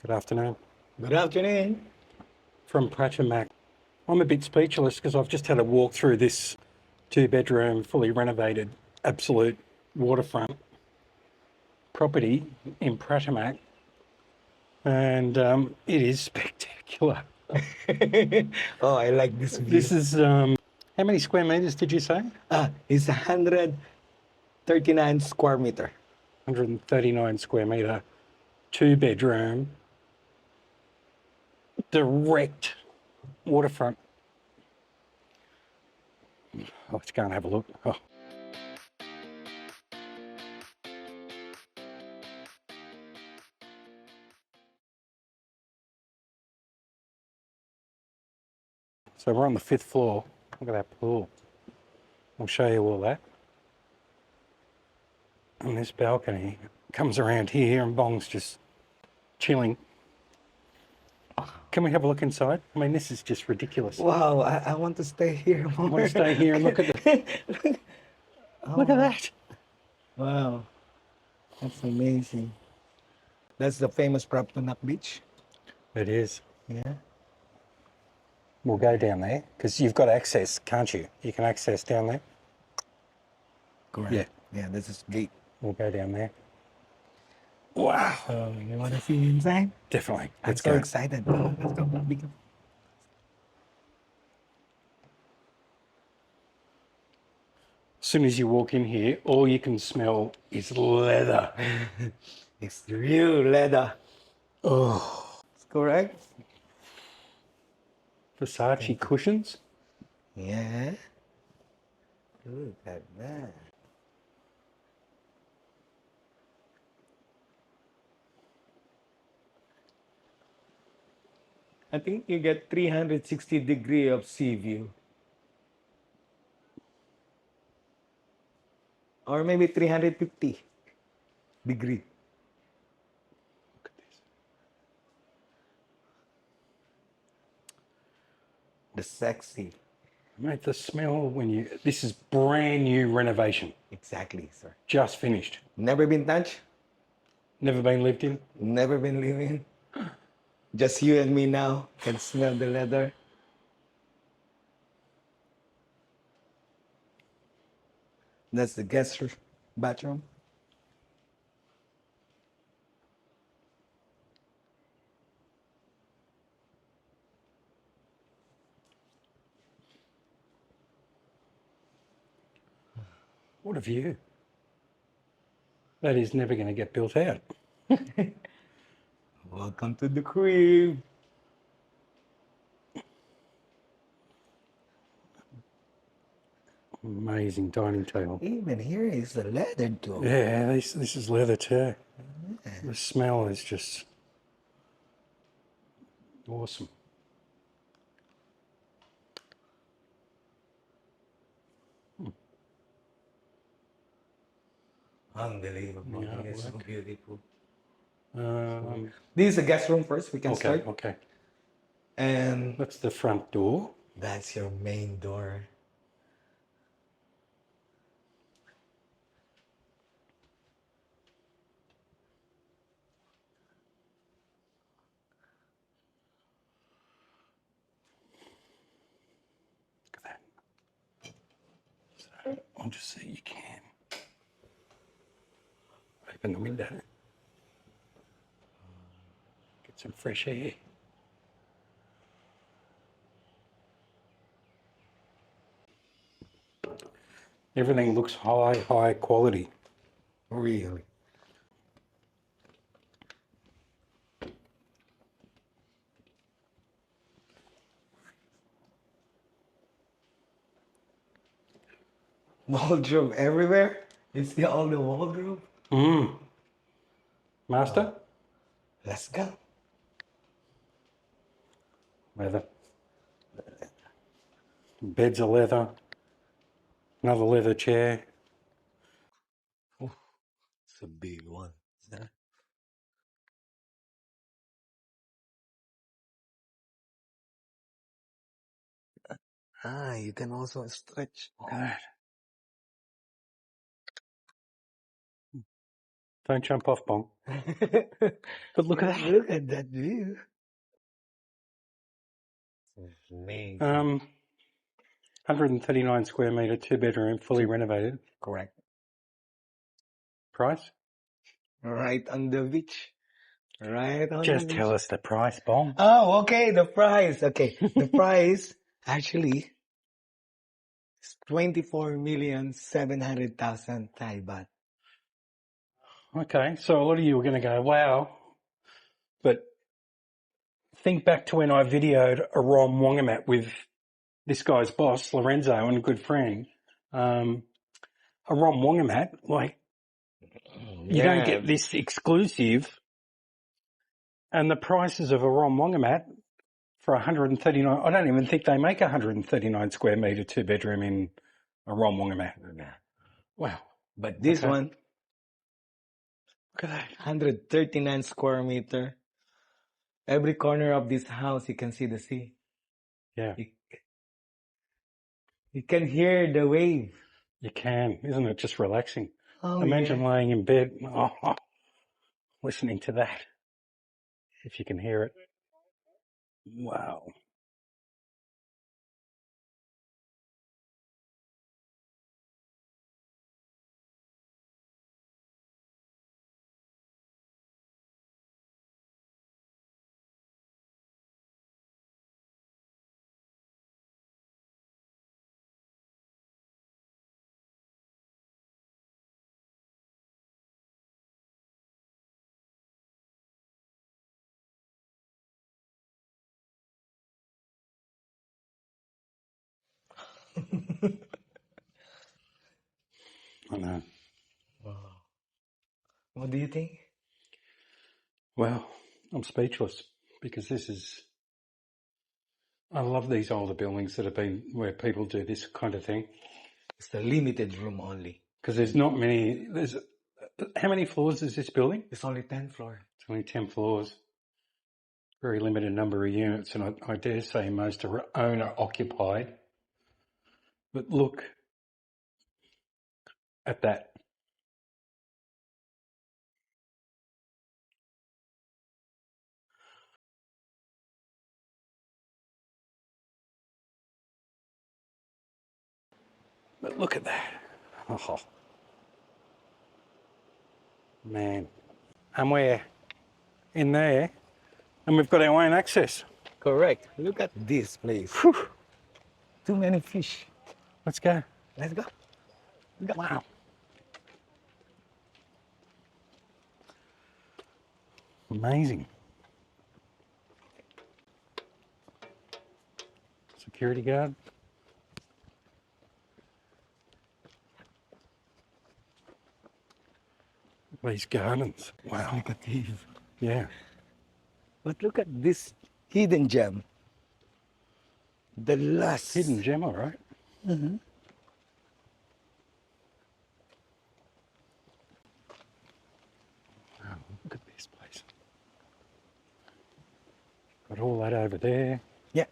Good afternoon. Good afternoon. From Pratumnak. I'm a bit speechless because I've just had a walk through this two-bedroom, fully renovated, absolute waterfront property in Pratumnak, and it is spectacular. Oh, I like this view. This is, how many square meters did you say? It's 139 square meter. 139 square metre, two-bedroom, direct waterfront. Let's go and have a look. Oh. So we're on the 5th floor. Look at that pool. I'll show you all that. And this balcony comes around here and Bong's just chilling. Can we have a look inside? I mean, this is just ridiculous. Wow, I want to stay here more. I want to stay here and look at the... Look at that. Wow, that's amazing. That's the famous Pratumnak beach. It is. Yeah. We'll go down there because you've got access, can't you? You can access down there. Correct. Yeah. Yeah, this is gate. We'll go down there. Wow. Oh, you want to see inside? Definitely. Let's I'm so go. excited. Let's go. As soon as you walk in here, all you can smell is leather. It's real leather. Oh. It's correct. Versace cushions. Yeah. Look at that. I think you get 360-degree of sea view. Or maybe 350-degree. Look at this. The sexy. Mate, the smell when you... This is brand new renovation. Exactly, sir. Just finished. Never been touched, Never been lived in. never been living. Just you and me now can smell the leather. That's the guest bathroom. What a view. That is never going to get built out. Welcome to the crib. Amazing dining table. Even here is the leather too. Yeah, this is leather too. The smell is just awesome. Unbelievable. Yeah, It's so work. beautiful. Um, This is the guest room first. We can okay, start. okay. And That's the front door. that's your main door. Look at that. So I'll just see you can open the window. Get some fresh air. Everything looks high quality. Really. Wardrobe everywhere. You see all the wardrobe? Master? Let's go. Leather. Beds are leather. Another leather chair. It's a big one. You can also stretch. Look at that. Don't jump off, Bong. But look at that. Look at that view. Amazing. 139 square metre, 2-bedroom, fully renovated. Correct. Price? Right on the beach. Right on Just the beach. tell us the price, Bong. Oh, okay. The price. Okay. The price actually is 24,700,000 Thai baht. Okay, so a lot of you are going to go, wow. But think back to when I videoed a Rom Wongamat with this guy's boss, Lorenzo, and a good friend. A Rom Wongamat, like, you don't get this exclusive. And the prices of a Rom Wongamat for 139, I don't even think they make 139 square metre 2-bedroom in a Rom Wongamat. Wow. But this Okay. one, Look at that. 139 square meter. Every corner of this house, you can see the sea. Yeah. You can hear the wave. You can. Isn't it just relaxing? Oh, Imagine yeah. laying in bed, listening to that, if you can hear it. Wow. I know. Wow. What do you think? Well, I'm speechless because I love these older buildings that have been where people do this kind of thing. It's a limited room only. Because there's not many, how many floors is this building? It's only 10 floors. It's only 10 floors. Very limited number of units, and I dare say most are owner occupied. But look at that. But look at that. Oh, man. And we're in there, and we've got our own access. Correct. Look at this place. Whew. Too many fish. Let's go. Let's go. Wow. Amazing. Security guard. These gardens. Wow. Look at these. Yeah. But look at this hidden gem. The last. Hidden gem, all right. Mm-hmm. Wow, look at this place. Got all that over there. Yeah.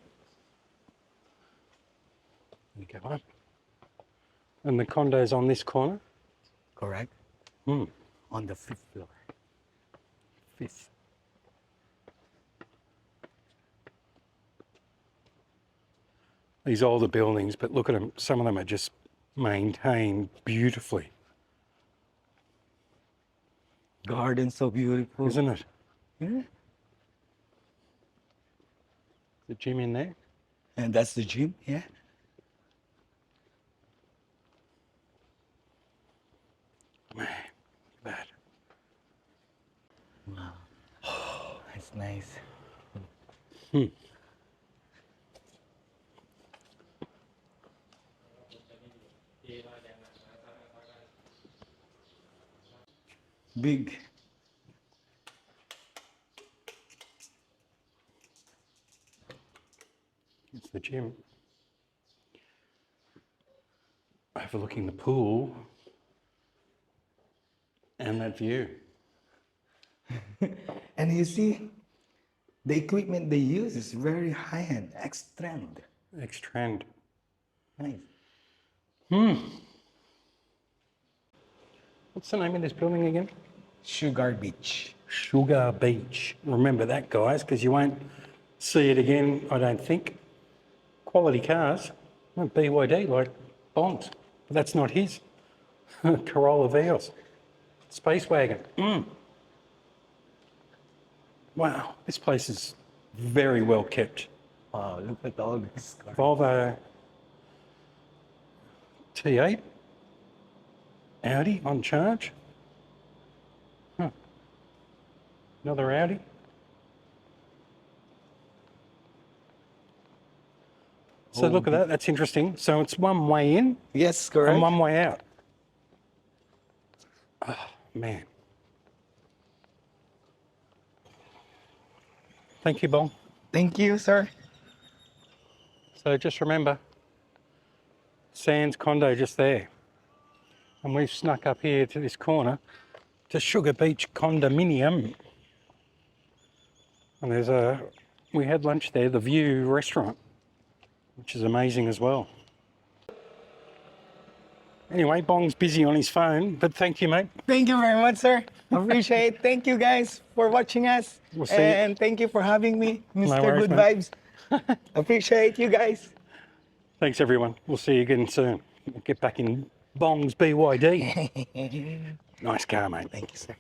You go up. And the condo's on this corner? Correct. Hmm. On the 5th floor. 5th. These older buildings, but look at them. Some of them are just maintained beautifully. Garden so beautiful. Isn't it? Yeah. The gym in there. And that's the gym, yeah. Man, look at that. Wow. That's nice. Hmm. Big. It's the gym. Overlooking the pool and that view. And you see, the equipment they use is very high-end, X-Trend. X-Trend. Nice. Hmm. What's the name of this building again? Sugar Beach. Sugar Beach. Remember that, guys, because you won't see it again, I don't think. Quality cars. BYD, like Bonds. But that's not his. Corolla Vios. Space Wagon. Wow, this place is very well kept. Wow, look at all these cars. Volvo T8. Audi on charge. Another Audi. So look at that, that's interesting. So it's one way in Yes, correct. and one way out. Oh, man. Thank you, Bong. Thank you, sir. So just remember, Sands Condo just there. And we've snuck up here to this corner to Sugar Beach Condominium. And we had lunch there, the View restaurant, which is amazing as well. Anyway, Bong's busy on his phone, but thank you, mate. Thank you very much, sir. Appreciate. Thank you guys for watching us. We'll see you. And thank you for having me, Mr. worries, Good mate. Vibes. Appreciate you guys. Thanks, everyone. We'll see you again soon. We'll get back in Bong's BYD. Nice car, mate. Thank you, sir.